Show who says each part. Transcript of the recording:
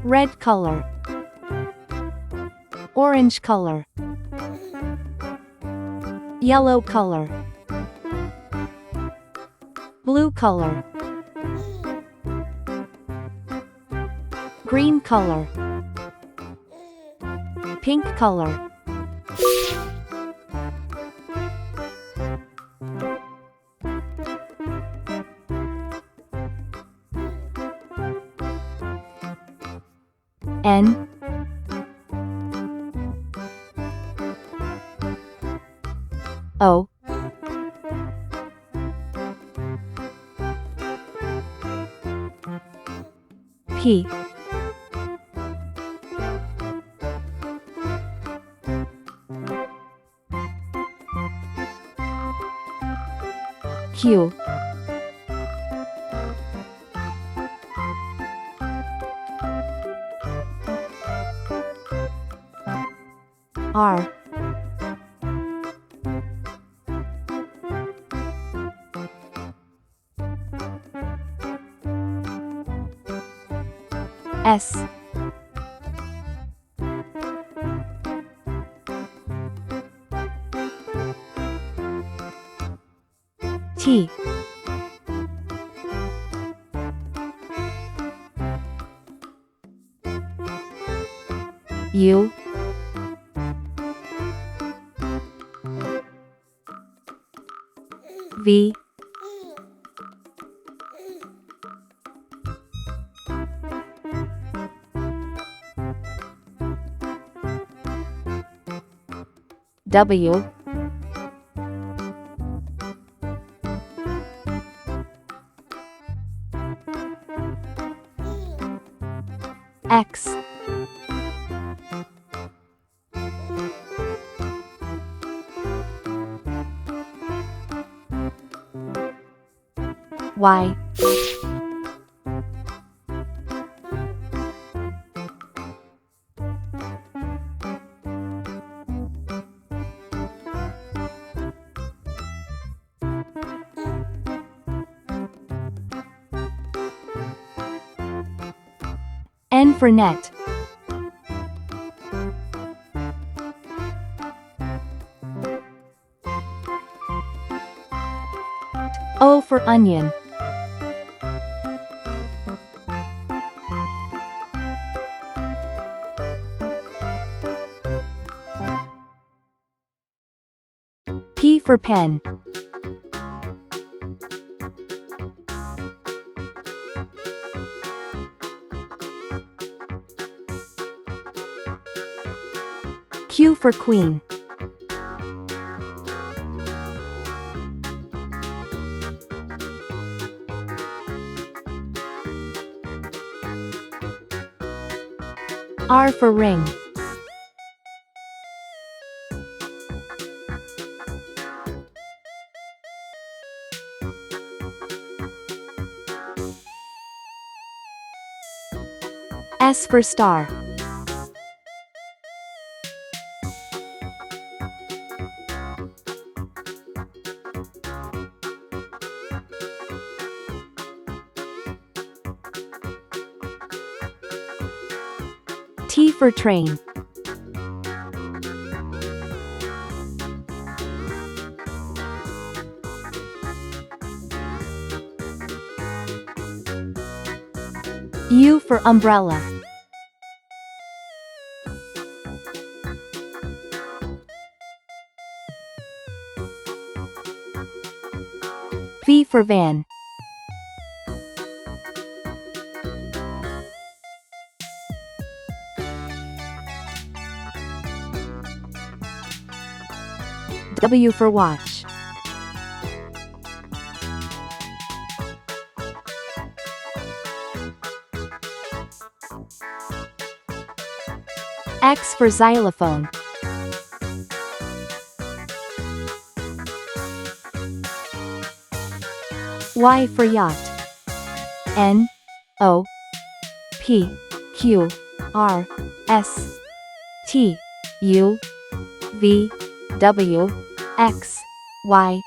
Speaker 1: Red color. Orange color. Yellow color. Blue color. Green color. Pink color. N O P Q R S T U V W X Y N for net. O for onion. P for pen. Q for queen. R for ring. S for star. T for train. U for umbrella. V for van. W for watch. X for xylophone. Y for yacht. N O P Q R S T U V W X Y